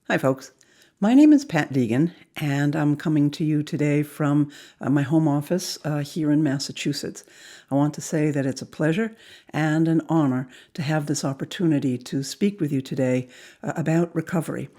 Hi, folks. My name is Pat Deegan, and I'm coming to you today from my home office here in Massachusetts. I want to say that it's a pleasure and an honor to have this opportunity to speak with you today about recovery.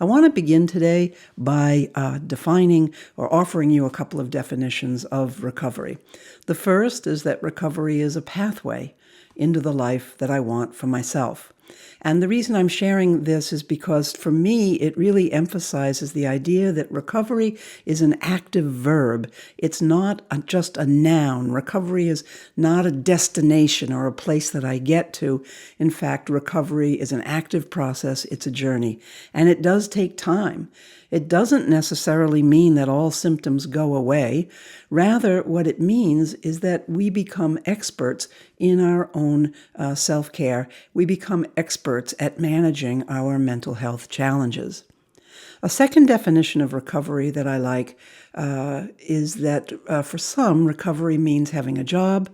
I want to begin today by defining or offering you a couple of definitions of recovery. The first is that recovery is a pathway into the life that I want for myself. And the reason I'm sharing this is because for me, it really emphasizes the idea that recovery is an active verb. It's not just a noun. Recovery is not a destination or a place that I get to. In fact, recovery is an active process. It's a journey. And it does take time. It doesn't necessarily mean that all symptoms go away. Rather, what it means is that we become experts in our own self-care. We become experts at managing our mental health challenges. A second definition of recovery that I like is that for some, recovery means having a job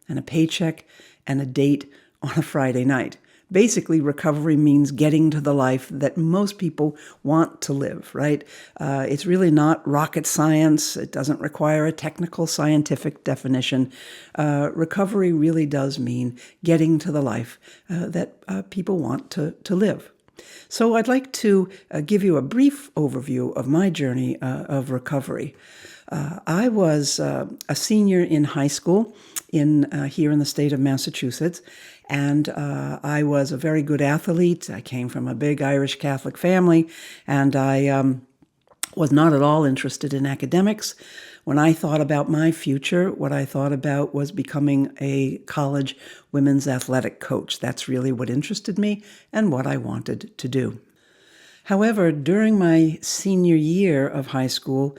and a paycheck and a date on a Friday night. Basically, recovery means getting to the life that most people want to live, right? It's really not rocket science. It doesn't require a technical scientific definition. Recovery really does mean getting to the life that people want to live. So I'd like to give you a brief overview of my journey of recovery. I was a senior in high school here in the state of Massachusetts, and I was a very good athlete. I came from a big Irish Catholic family, and I was not at all interested in academics. When I thought about my future, what I thought about was becoming a college women's athletic coach. That's really what interested me and what I wanted to do. However, during my senior year of high school,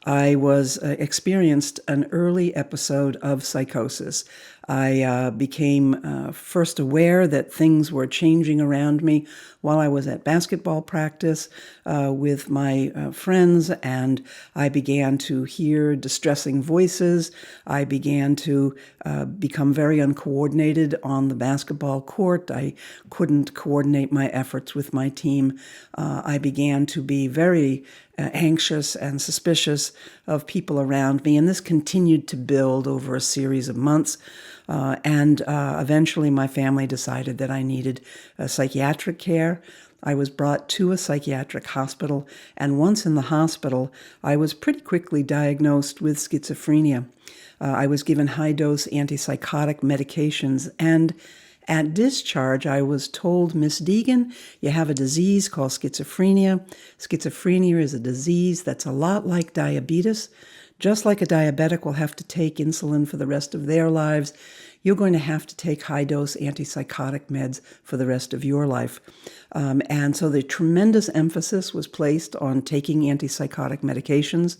I experienced an early episode of psychosis. I became first aware that things were changing around me while I was at basketball practice with my friends, and I began to hear distressing voices. I began to become very uncoordinated on the basketball court. I couldn't coordinate my efforts with my team. I began to be very anxious and suspicious of people around me, and this continued to build over a series of months. And eventually my family decided that I needed psychiatric care. I was brought to a psychiatric hospital, and once in the hospital, I was pretty quickly diagnosed with schizophrenia. I was given high-dose antipsychotic medications, and at discharge, I was told, Miss Deegan, you have a disease called schizophrenia. Schizophrenia is a disease that's a lot like diabetes. Just like a diabetic will have to take insulin for the rest of their lives, you're going to have to take high-dose antipsychotic meds for the rest of your life. And so the tremendous emphasis was placed on taking antipsychotic medications.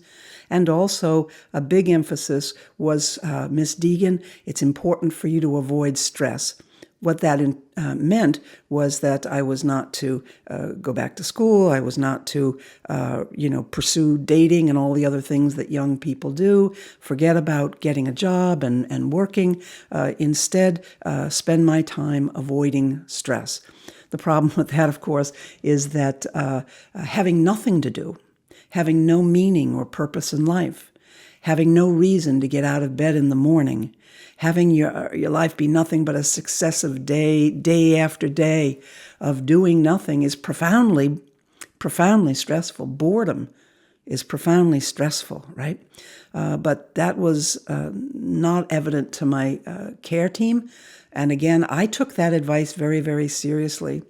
And also a big emphasis was, Miss Deegan, it's important for you to avoid stress. What that meant was that I was not to go back to school. I was not to, pursue dating and all the other things that young people do. Forget about getting a job and working. Instead, spend my time avoiding stress. The problem with that, of course, is that having nothing to do, having no meaning or purpose in life, having no reason to get out of bed in the morning, having your life be nothing but a successive day after day of doing nothing is profoundly stressful. Boredom is profoundly stressful, right? But that was not evident to my care team. And again, I took that advice very, very seriously.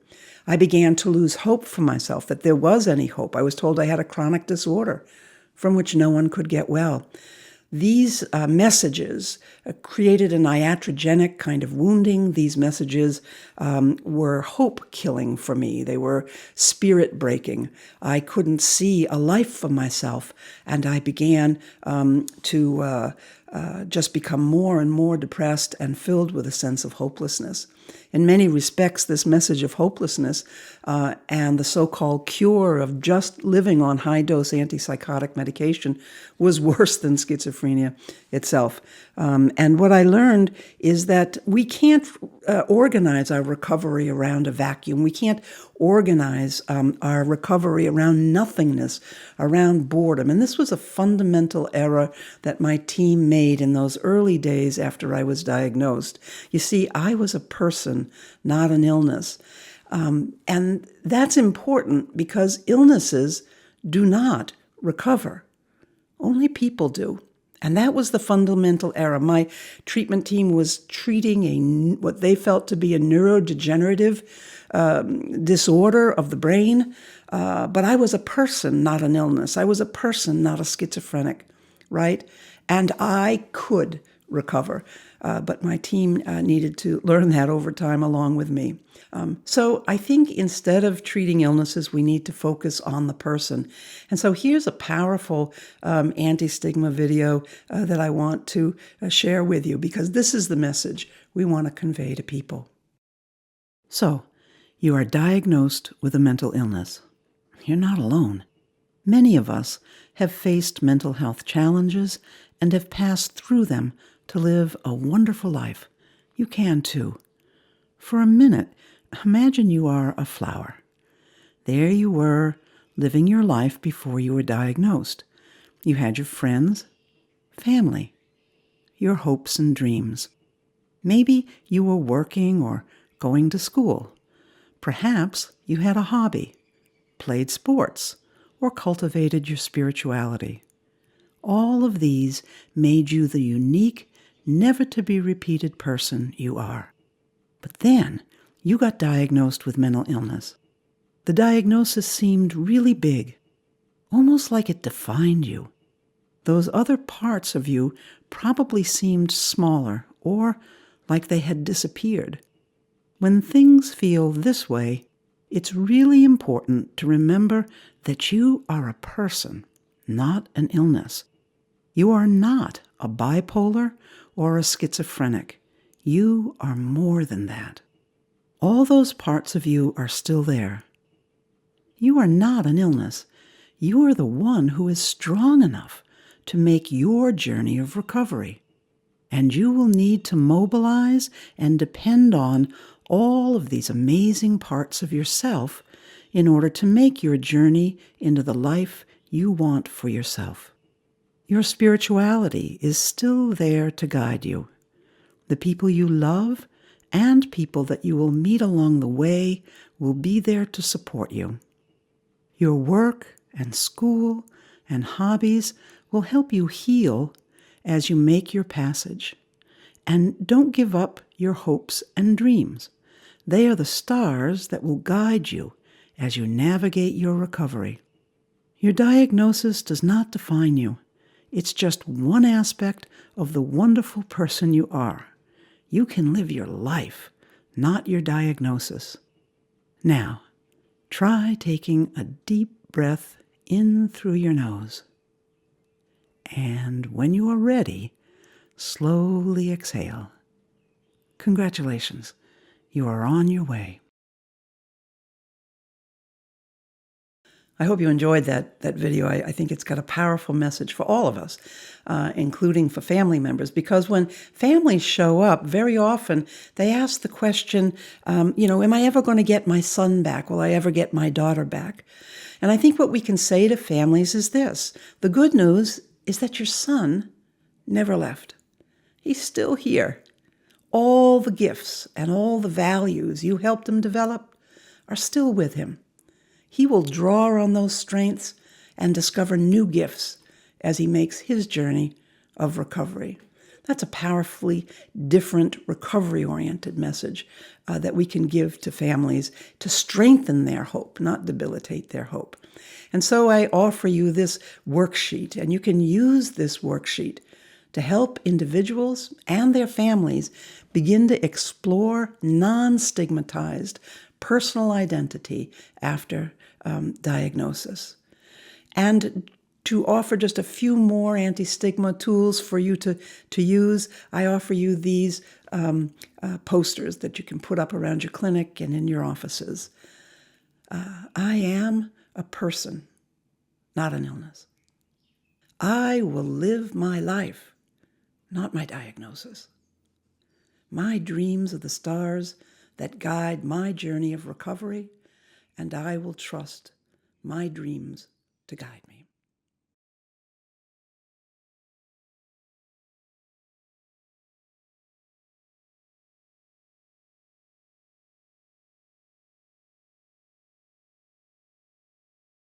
I began to lose hope for myself, that there was any hope. I was told I had a chronic disorder from which no one could get well. These messages created a iatrogenic kind of wounding. These messages were hope-killing for me. They were spirit-breaking. I couldn't see a life for myself, and I began to just become more and more depressed and filled with a sense of hopelessness. In many respects, this message of hopelessness and the so-called cure of just living on high-dose antipsychotic medication was worse than schizophrenia itself. And what I learned is that we can't organize our recovery around a vacuum. We can't organize our recovery around nothingness, around boredom. And this was a fundamental error that my team made in those early days after I was diagnosed. You see, I was a person, not an illness. And that's important because illnesses do not recover. Only people do. And that was the fundamental error. My treatment team was treating what they felt to be a neurodegenerative disorder of the brain, but I was a person, not an illness. I was a person, not a schizophrenic, right? And I could recover, but my team needed to learn that over time along with me. So I think instead of treating illnesses, we need to focus on the person. And so here's a powerful anti-stigma video that I want to share with you, because this is the message we want to convey to people. So, you are diagnosed with a mental illness. You're not alone. Many of us have faced mental health challenges and have passed through them to live a wonderful life. You can too. For a minute, imagine you are a flower. There you were, living your life before you were diagnosed. You had your friends, family, your hopes and dreams. Maybe you were working or going to school. Perhaps you had a hobby, played sports, or cultivated your spirituality. All of these made you the unique, never-to-be-repeated person you are. But then you got diagnosed with mental illness. The diagnosis seemed really big, almost like it defined you. Those other parts of you probably seemed smaller or like they had disappeared. When things feel this way, it's really important to remember that you are a person, not an illness. You are not a bipolar or a schizophrenic. You are more than that. All those parts of you are still there. You are not an illness. You are the one who is strong enough to make your journey of recovery. And you will need to mobilize and depend on all of these amazing parts of yourself in order to make your journey into the life you want for yourself. Your spirituality is still there to guide you. The people you love and people that you will meet along the way will be there to support you. Your work and school and hobbies will help you heal as you make your passage. And don't give up your hopes and dreams. They are the stars that will guide you as you navigate your recovery. Your diagnosis does not define you. It's just one aspect of the wonderful person you are. You can live your life, not your diagnosis. Now, try taking a deep breath in through your nose. And when you are ready, slowly exhale. Congratulations, you are on your way. I hope you enjoyed that video. I think it's got a powerful message for all of us, including for family members, because when families show up, very often they ask the question, am I ever going to get my son back? Will I ever get my daughter back? And I think what we can say to families is this. The good news is that your son never left. He's still here. All the gifts and all the values you helped him develop are still with him. He will draw on those strengths and discover new gifts as he makes his journey of recovery. That's a powerfully different recovery-oriented message that we can give to families to strengthen their hope, not debilitate their hope. And so I offer you this worksheet, and you can use this worksheet to help individuals and their families begin to explore non-stigmatized personal identity after diagnosis. And to offer just a few more anti-stigma tools for you to use, I offer you these posters that you can put up around your clinic and in your offices. I am a person, not an illness. I will live my life, not my diagnosis. My dreams are the stars that guide my journey of recovery, and I will trust my dreams to guide me.